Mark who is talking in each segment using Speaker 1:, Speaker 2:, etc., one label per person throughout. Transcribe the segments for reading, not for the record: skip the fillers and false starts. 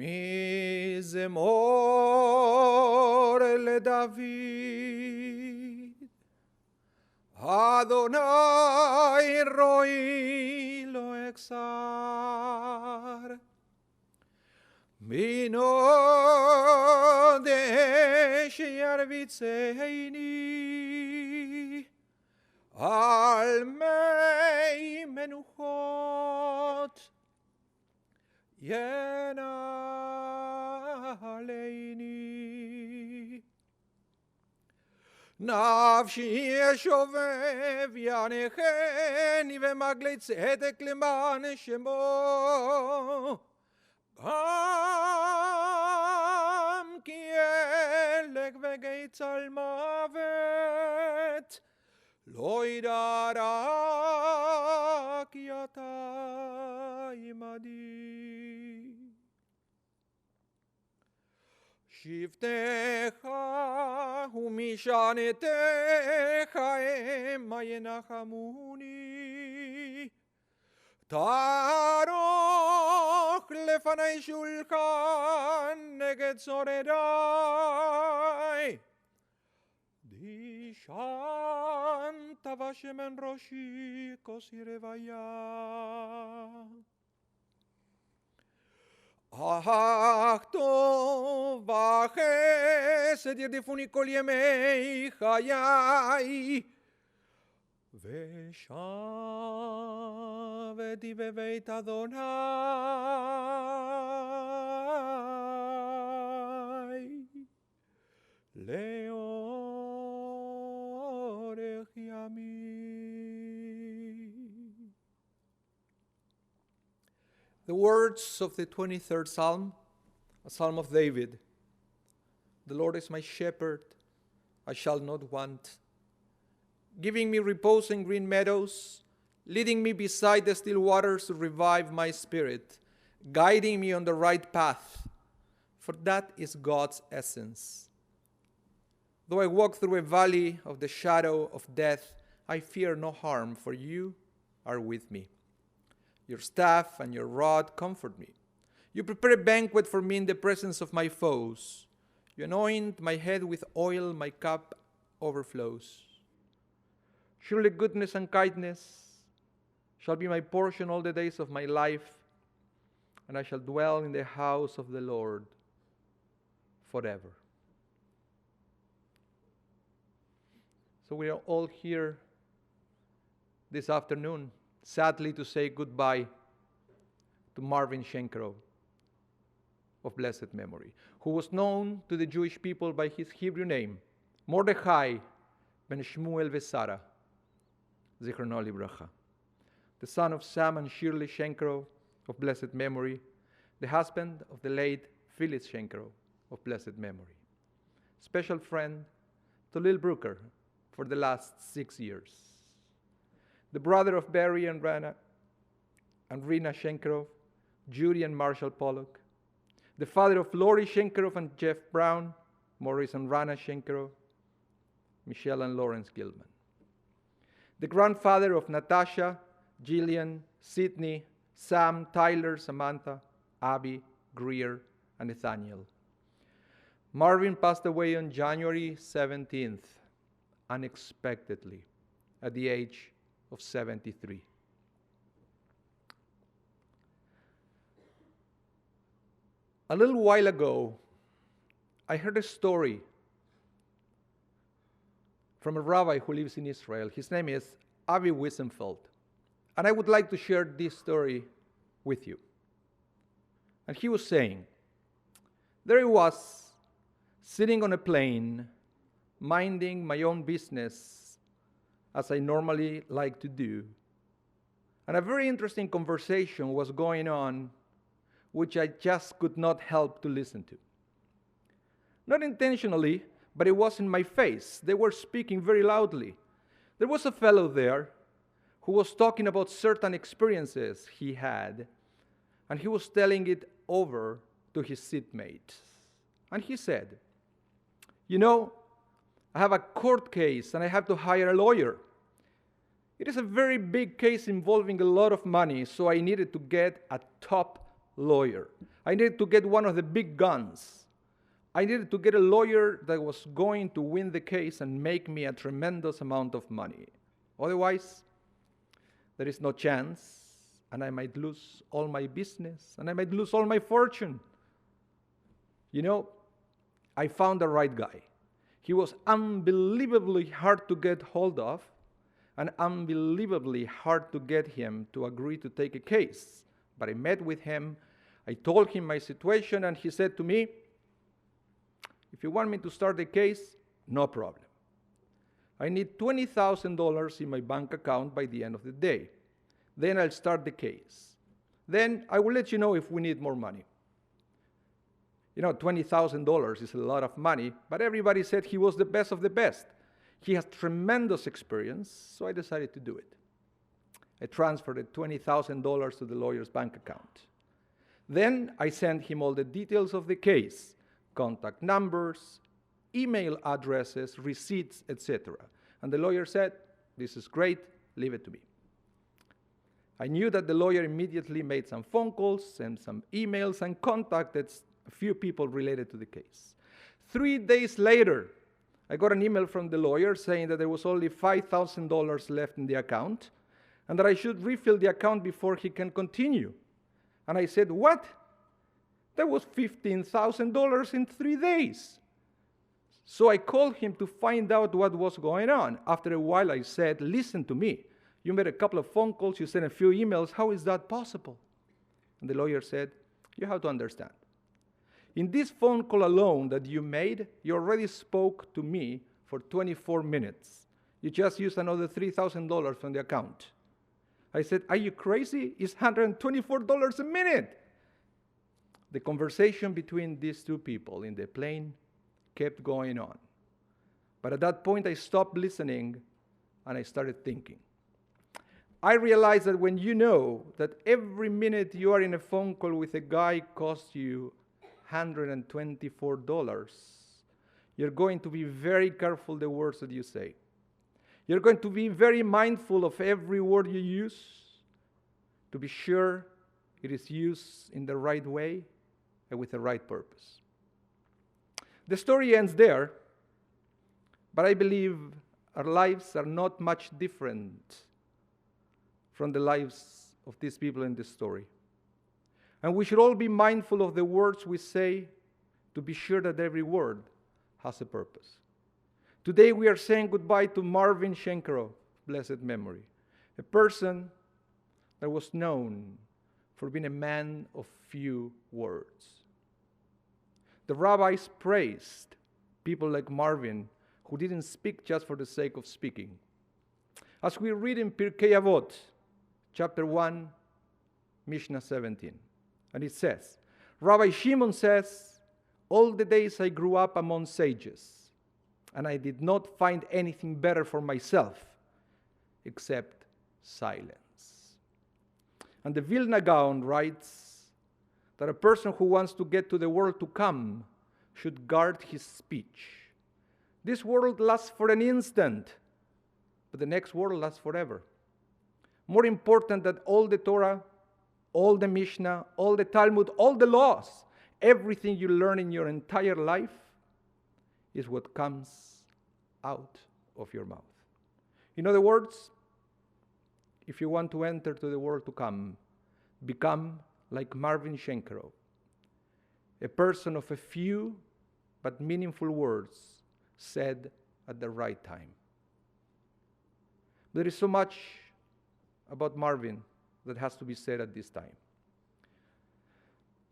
Speaker 1: מזמור לדוד, אדוני רואי לא אכסר, מנודש ירביצני, על מי מנוחות ינעלני. נפשי שובב ינחני, ומגלי צדק למען שמו, גם כי אלק וגיא צל מוות, לא ידע רק אתה עמדי. שבטך ומשענתך המה ינחמוני, תערוך לפני שולחן נגד שורדיי, דשנת ושמן ראשי כוסי רוויה. אך טוב וחסד ירדפוני כל ימי חיי, ושבתי בבית אדוני לאורך ימים. The words of the 23rd Psalm, a psalm of David. The Lord is my shepherd, I shall not want. Giving me repose in green meadows, leading me beside the still waters to revive my spirit, guiding me on the right path, for that is God's essence. Though I walk through a valley of the shadow of death, I fear no harm, for you are with me. Your staff and your rod comfort me. You prepare a banquet for me in the presence of my foes. You anoint my head with oil, my cup overflows. Surely goodness and kindness shall be my portion all the days of my life, and I shall dwell in the house of the Lord forever. So we are all here this afternoon, sadly, to say goodbye to Marvin Shenkarow of blessed memory, who was known to the Jewish people by his Hebrew name, Mordechai ben Shmuel Vesara, Zichrono Libracha, the son of Sam and Shirley Shenkarow of blessed memory, the husband of the late Phyllis Shenkarow of blessed memory, special friend to Lil Brooker for the last 6 years, the brother of Barry and Rena Shenkarow, Judy and Marshall Pollock, the father of Lori Shenkarow and Jeff Brown, Maurice and Rana Shenkarow, Michelle and Lawrence Gilman, the grandfather of Natasha, Jillian, Sydney, Sam, Tyler, Samantha, Abby, Greer, and Nathaniel. Marvin passed away on January 17th, unexpectedly, at the age of 73. A little while ago, I heard a story from a rabbi who lives in Israel. His name is Avi Wiesenfeld. And I would like to share this story with you. And he was saying, there I was, sitting on a plane, minding my own business, as I normally like to do. And a very interesting conversation was going on, which I just could not help to listen to. Not intentionally, but it was in my face. They were speaking very loudly. There was a fellow there who was talking about certain experiences he had, and he was telling it over to his seatmate. And he said, you know, I have a court case and I have to hire a lawyer. It is a very big case involving a lot of money, so I needed to get a top lawyer. I needed to get one of the big guns. I needed to get a lawyer that was going to win the case and make me a tremendous amount of money. Otherwise, there is no chance, and I might lose all my business, and I might lose all my fortune. You know, I found the right guy. He was unbelievably hard to get hold of, and unbelievably hard to get him to agree to take a case. But I met with him, I told him my situation, and he said to me, if you want me to start the case, no problem. I need $20,000 in my bank account by the end of the day. Then I'll start the case. Then I will let you know if we need more money. You know, $20,000 is a lot of money, but everybody said he was the best of the best. He has tremendous experience, so I decided to do it. I transferred the $20,000 to the lawyer's bank account. Then I sent him all the details of the case, contact numbers, email addresses, receipts, etc. And the lawyer said, this is great, leave it to me. I knew that the lawyer immediately made some phone calls, sent some emails, and contacted a few people related to the case. 3 days later, I got an email from the lawyer saying that there was only $5,000 left in the account and that I should refill the account before he can continue. And I said, what? That was $15,000 in 3 days. So I called him to find out what was going on. After a while, I said, listen to me. You made a couple of phone calls, you sent a few emails. How is that possible? And the lawyer said, you have to understand. In this phone call alone that you made, you already spoke to me for 24 minutes. You just used another $3,000 from the account. I said, are you crazy? It's $124 a minute. The conversation between these two people in the plane kept going on. But at that point, I stopped listening and I started thinking. I realized that when you know that every minute you are in a phone call with a guy costs you $124, you're going to be very careful the words that you say. You're going to be very mindful of every word you use to be sure it is used in the right way and with the right purpose. The story ends there, but I believe our lives are not much different from the lives of these people in this story. And we should all be mindful of the words we say to be sure that every word has a purpose. Today we are saying goodbye to Marvin Shenkarow, blessed memory, a person that was known for being a man of few words. The rabbis praised people like Marvin who didn't speak just for the sake of speaking. As we read in Pirkei Avot, chapter 1, Mishnah 17, and it says, Rabbi Shimon says, all the days I grew up among sages, and I did not find anything better for myself except silence. And the Vilna Gaon writes that a person who wants to get to the world to come should guard his speech. This world lasts for an instant, but the next world lasts forever. More important than all the Torah, all the Mishnah, all the Talmud, all the laws, everything you learn in your entire life is what comes out of your mouth. In other words, if you want to enter to the world to come, become like Marvin Shenkarow, a person of a few but meaningful words said at the right time. There is so much about Marvin that has to be said at this time.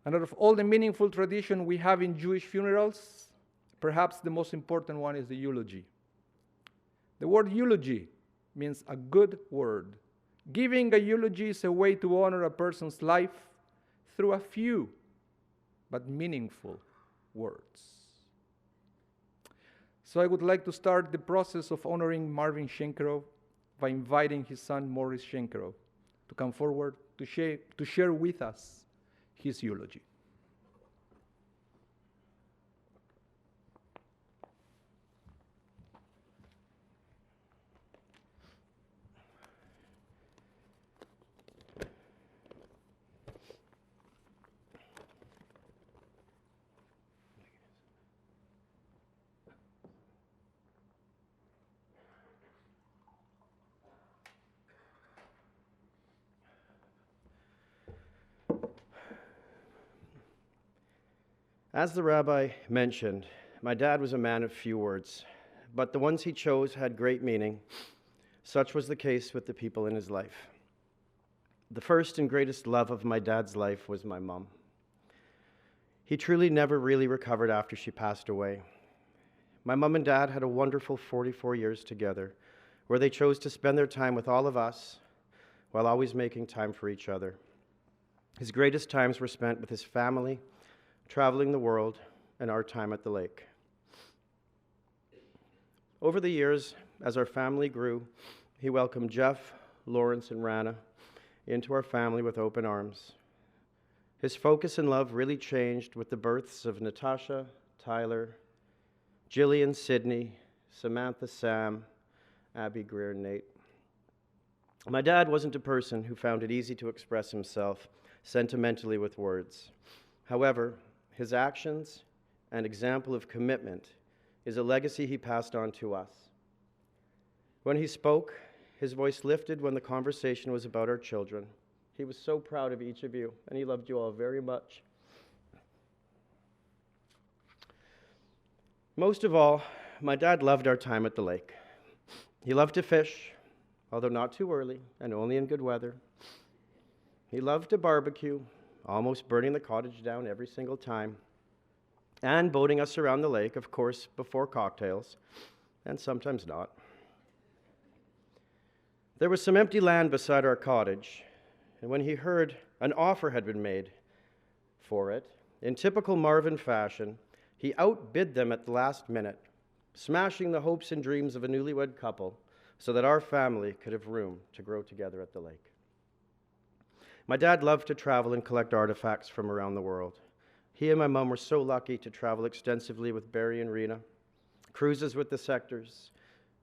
Speaker 1: And out of all the meaningful tradition we have in Jewish funerals, perhaps the most important one is the eulogy. The word eulogy means a good word. Giving a eulogy is a way to honor a person's life through a few but meaningful words. So I would like to start the process of honoring Marvin Shenkarow by inviting his son Morris Shenkarow to come forward to share with us his eulogy.
Speaker 2: As the rabbi mentioned, my dad was a man of few words, but the ones he chose had great meaning. Such was the case with the people in his life. The first and greatest love of my dad's life was my mom. He truly never really recovered after she passed away. My mom and dad had a wonderful 44 years together, where they chose to spend their time with all of us while always making time for each other. His greatest times were spent with his family, traveling the world, and our time at the lake. Over the years, as our family grew, he welcomed Jeff, Lawrence, and Rana into our family with open arms. His focus and love really changed with the births of Natasha, Tyler, Jillian, Sydney, Samantha, Sam, Abby, Greer, and Nate. My dad wasn't a person who found it easy to express himself sentimentally with words. However, his actions and example of commitment is a legacy he passed on to us. When he spoke, his voice lifted when the conversation was about our children. He was so proud of each of you, and he loved you all very much. Most of all, my dad loved our time at the lake. He loved to fish, although not too early and only in good weather. He loved to barbecue, almost burning the cottage down every single time, and boating us around the lake, of course, before cocktails, and sometimes not. There was some empty land beside our cottage, and when he heard an offer had been made for it, in typical Marvin fashion, he outbid them at the last minute, smashing the hopes and dreams of a newlywed couple so that our family could have room to grow together at the lake. My dad loved to travel and collect artifacts from around the world. He and my mom were so lucky to travel extensively with Barry and Rena, cruises with the Sectors,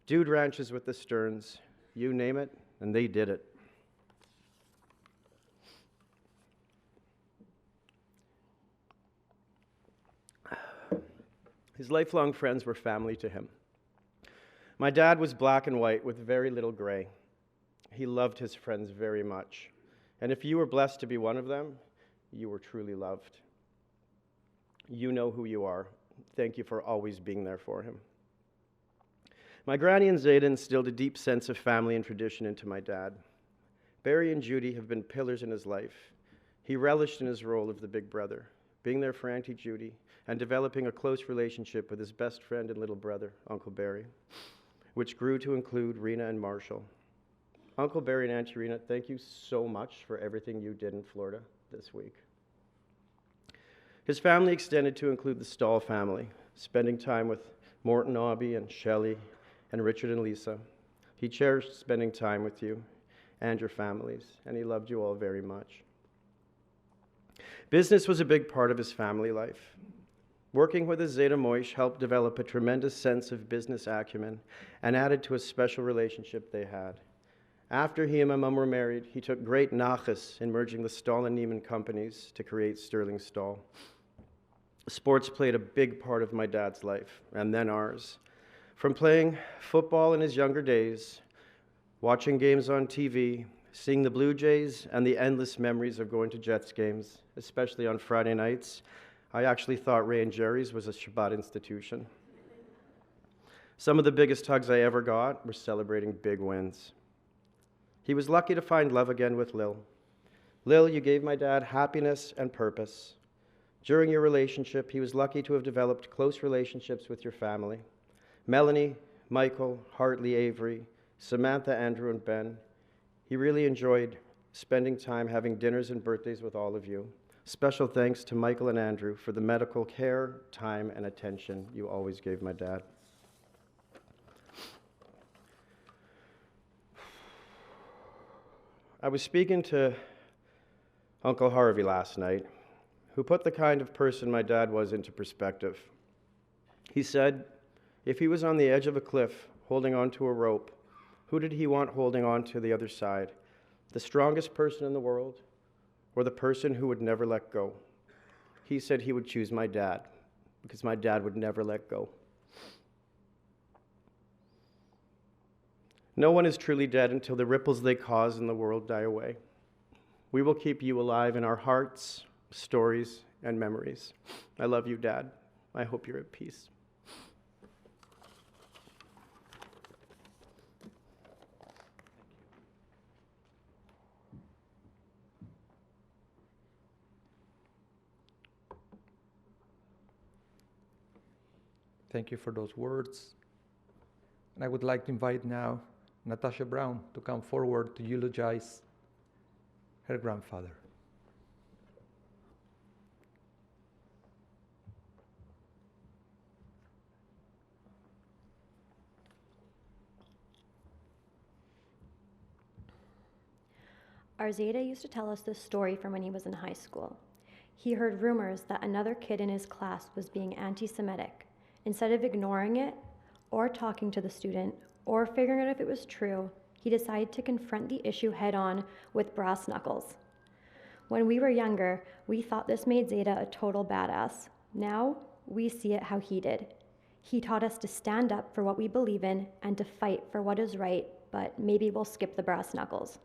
Speaker 2: dude ranches with the Stearns, you name it, and they did it. His lifelong friends were family to him. My dad was black and white with very little gray. He loved his friends very much. And if you were blessed to be one of them, you were truly loved. You know who you are. Thank you for always being there for him. My granny and Zeta instilled a deep sense of family and tradition into my dad. Barry and Judy have been pillars in his life. He relished in his role of the big brother, being there for Auntie Judy, and developing a close relationship with his best friend and little brother, Uncle Barry, which grew to include Rena and Marshall. Uncle Barry and Auntie Rena, thank you so much for everything you did in Florida this week. His family extended to include the Stahl family, spending time with Morton, Aubie, and Shelley, and Richard and Lisa. He cherished spending time with you and your families, and he loved you all very much. Business was a big part of his family life. Working with his Zeta Moish helped develop a tremendous sense of business acumen and added to a special relationship they had. After he and my mom were married, he took great nachas in merging the Stahl and Neiman companies to create Sterling Stahl. Sports played a big part of my dad's life, and then ours. From playing football in his younger days, watching games on TV, seeing the Blue Jays, and the endless memories of going to Jets games, especially on Friday nights, I actually thought Ray and Jerry's was a Shabbat institution. Some of the biggest hugs I ever got were celebrating big wins. He was lucky to find love again with Lil. Lil, you gave my dad happiness and purpose. During your relationship, he was lucky to have developed close relationships with your family. Melanie, Michael, Hartley, Avery, Samantha, Andrew, and Ben. He really enjoyed spending time having dinners and birthdays with all of you. Special thanks to Michael and Andrew for the medical care, time, and attention you always gave my dad. I was speaking to Uncle Harvey last night, who put the kind of person my dad was into perspective. He said, if he was on the edge of a cliff holding onto a rope, who did he want holding on to the other side? The strongest person in the world, or the person who would never let go? He said he would choose my dad, because my dad would never let go. No one is truly dead until the ripples they cause in the world die away. We will keep you alive in our hearts, stories, and memories. I love you, Dad. I hope you're at peace.
Speaker 1: Thank you for those words. And I would like to invite now Natasha Brown to come forward to eulogize her grandfather.
Speaker 3: Our Zeta used to tell us this story from when he was in high school. He heard rumors that another kid in his class was being anti-Semitic. Instead of ignoring it, or talking to the student, or figuring out if it was true, he decided to confront the issue head-on with brass knuckles. When we were younger, we thought this made Zeta a total badass. Now, we see it how he did. He taught us to stand up for what we believe in and to fight for what is right, but maybe we'll skip the brass knuckles.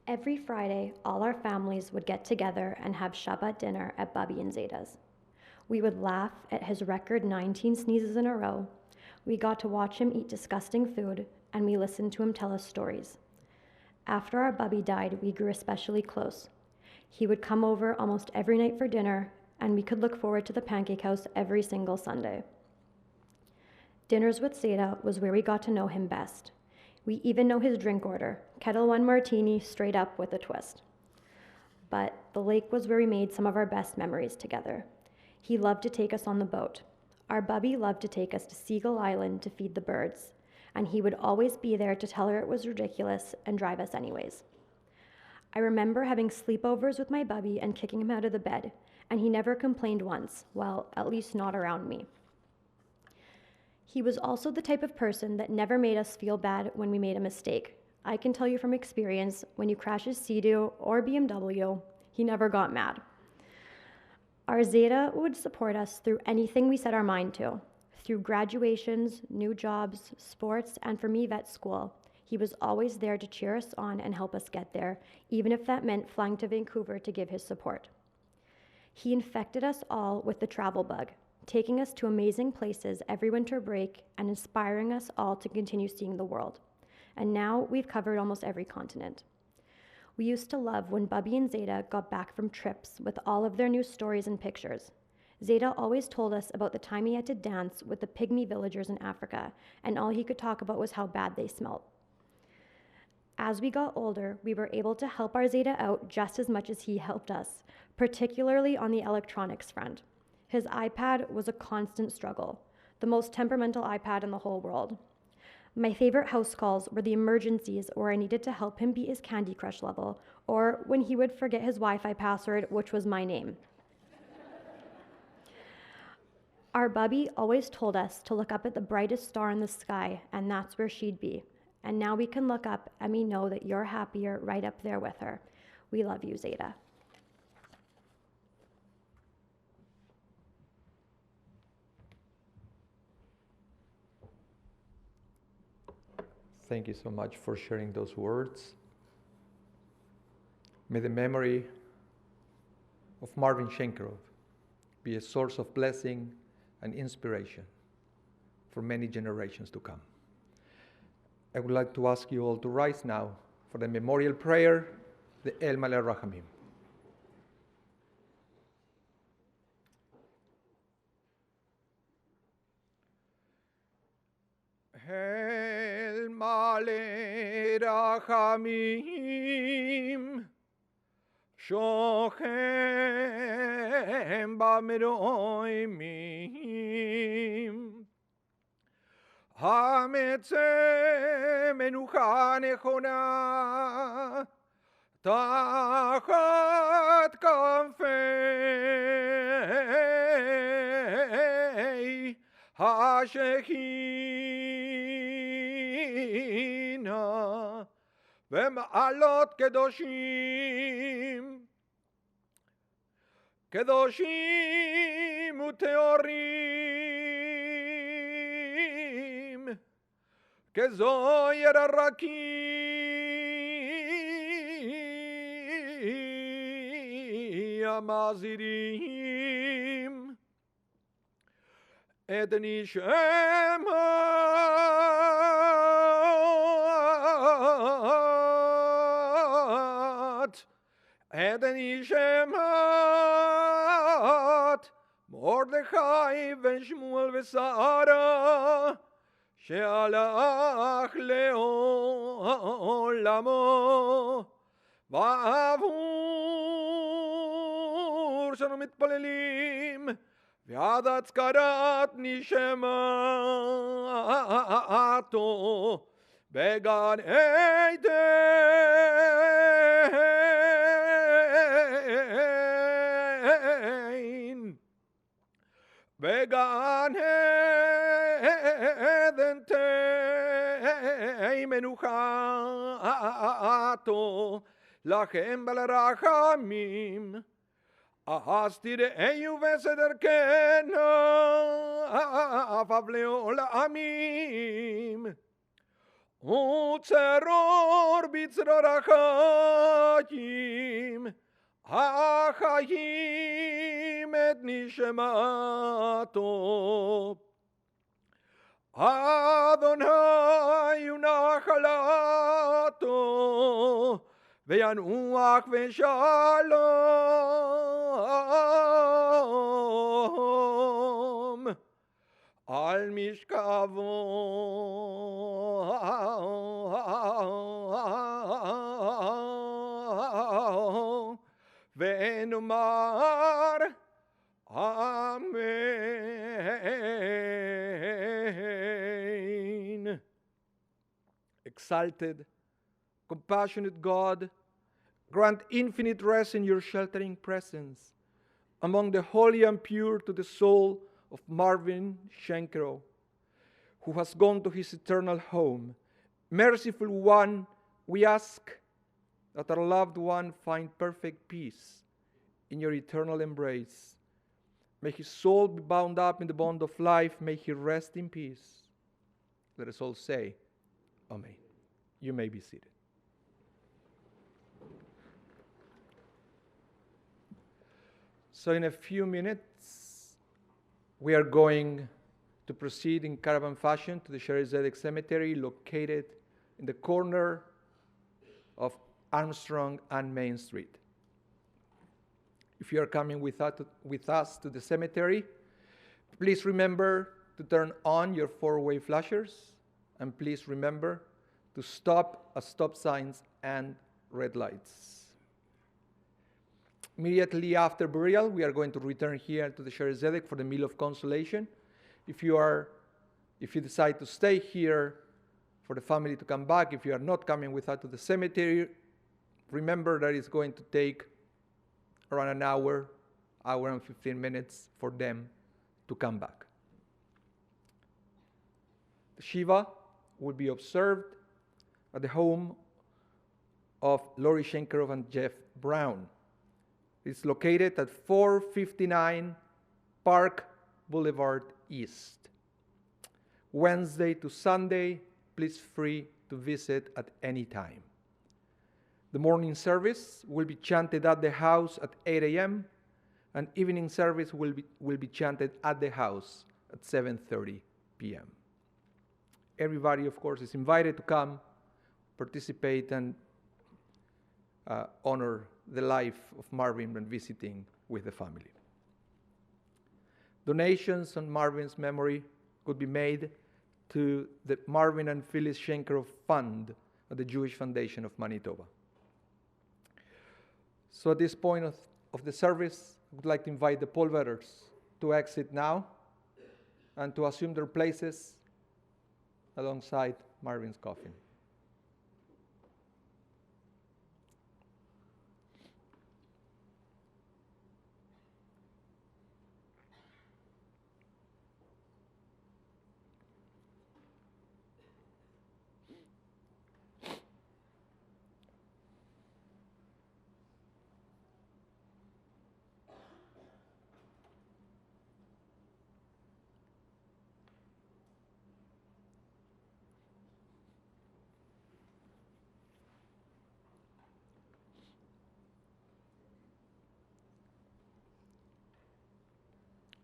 Speaker 3: Every Friday, all our families would get together and have Shabbat dinner at Bubby and Zeta's. We would laugh at his record 19 sneezes in a row. We got to watch him eat disgusting food, and we listened to him tell us stories. After our Bubby died, we grew especially close. He would come over almost every night for dinner, and we could look forward to the pancake house every single Sunday. Dinners with Zeta was where we got to know him best. We even know his drink order, Kettle One martini straight up with a twist. But the lake was where we made some of our best memories together. He loved to take us on the boat. Our Bubby loved to take us to Seagull Island to feed the birds, and he would always be there to tell her it was ridiculous and drive us anyways. I remember having sleepovers with my Bubby and kicking him out of the bed, and he never complained once, well, at least not around me. He was also the type of person that never made us feel bad when we made a mistake. I can tell you from experience, when you crash his Sea-Doo or BMW, he never got mad. Our Zeta would support us through anything we set our mind to. Through graduations, new jobs, sports, and for me, vet school. He was always there to cheer us on and help us get there, even if that meant flying to Vancouver to give his support. He infected us all with the travel bug, taking us to amazing places every winter break and inspiring us all to continue seeing the world. And now we've covered almost every continent. We used to love when Bubby and Zeta got back from trips with all of their new stories and pictures. Zeta always told us about the time he had to dance with the pygmy villagers in Africa, and all he could talk about was how bad they smelled. As we got older, we were able to help our Zeta out just as much as he helped us, particularly on the electronics front. His iPad was a constant struggle, the most temperamental iPad in the whole world. My favorite house calls were the emergencies where I needed to help him beat his Candy Crush level, or when he would forget his Wi-Fi password, which was my name. Our Bubby always told us to look up at the brightest star in the sky, and that's where she'd be. And now we can look up and we know that you're happier right up there with her. We love you, Zeta.
Speaker 1: Thank you so much for sharing those words. May the memory of Marvin Shenkarow be a source of blessing and inspiration for many generations to come. I would like to ask you all to rise now for the memorial prayer, the El Maleh Rachamim. El Maleh Rachamim Shochem Bameroimim Hametze Menucha Nechona Tachat Kanfei HaShekhinah V'ma'alot Kedoshim Kedoshim Uteorim Kezoyer Arakim Mazirim et Nishemat et Nishemat Mordechai ben Shmuel v'Sara she'alach le'olamo ועבור שאנו מתפללים ועד הצקרת נשמתו בגן עדן בגן עדן תהי מנוחתו לכם בלרחמים אז תראיו וסדרכנה אף לעולמים וצרור בצרור החיים החיים את נשמתו אדוני ונחלתו וינוח ושלום על משכבו ונאמר Amen. Exalted, compassionate God, grant infinite rest in your sheltering presence among the holy and pure to the soul of Marvin Shenkarow, who has gone to his eternal home. Merciful One, we ask that our loved one find perfect peace in your eternal embrace. May his soul be bound up in the bond of life. May he rest in peace. Let us all say, Amen. You may be seated. So in a few minutes, we are going to proceed in caravan fashion to the Sherry Zedek Cemetery located in the corner of Armstrong and Main Street. If you are coming with us to the cemetery, please remember to turn on your four-way flashers, and please remember to stop at stop signs and red lights. Immediately after burial, we are going to return here to the Sherry Zedek for the meal of consolation. If you decide to stay here for the family to come back, if you are not coming with us to the cemetery, remember that it's going to take around an hour and 15 minutes for them to come back. The Shiva will be observed at the home of Lori Shenkarow and Jeff Brown. It's located at 459 Park Boulevard East. Wednesday to Sunday, please free to visit at any time. The morning service will be chanted at the house at 8 a.m. and evening service will be chanted at the house at 7:30 p.m. Everybody, of course, is invited to come, participate, and honor the life of Marvin when visiting with the family. Donations on Marvin's memory could be made to the Marvin and Phyllis Shenkarow Fund at the Jewish Foundation of Manitoba. So at this point of the service, I would like to invite the pallbearers to exit now and to assume their places alongside Marvin's coffin.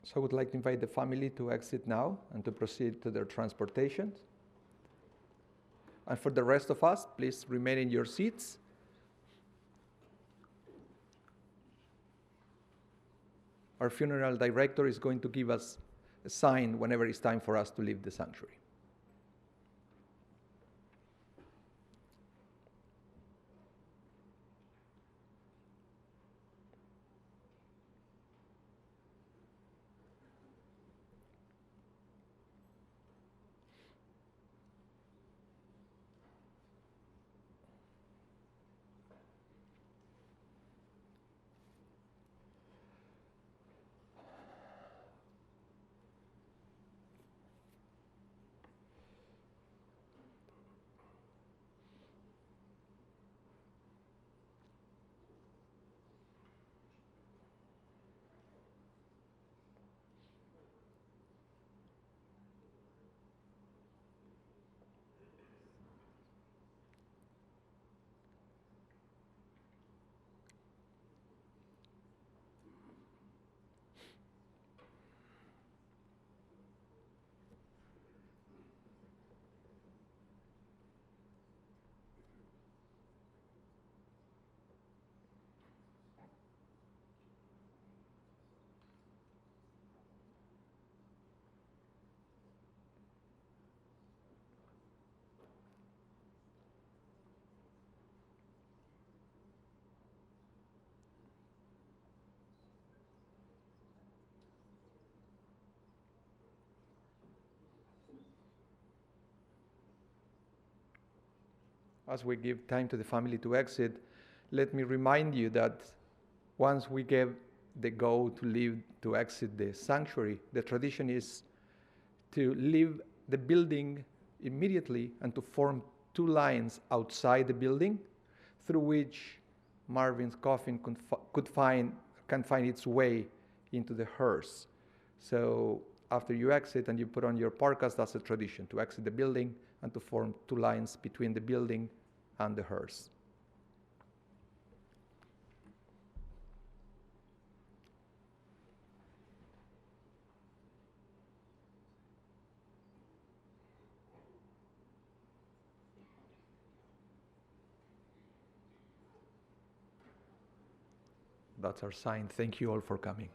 Speaker 1: So I would like to invite the family to exit now and to proceed to their transportation. And for the rest of us, please remain in your seats. Our funeral director is going to give us a sign whenever it's time for us to leave the sanctuary. As we give time to the family to exit, let me remind you that once we give the go to leave, to exit the sanctuary, the tradition is to leave the building immediately and to form two lines outside the building through which Marvin's coffin can find its way into the hearse. So after you exit and you put on your parkas, that's a tradition, to exit the building and to form two lines between the building and the hearse. That's our sign. Thank you all for coming.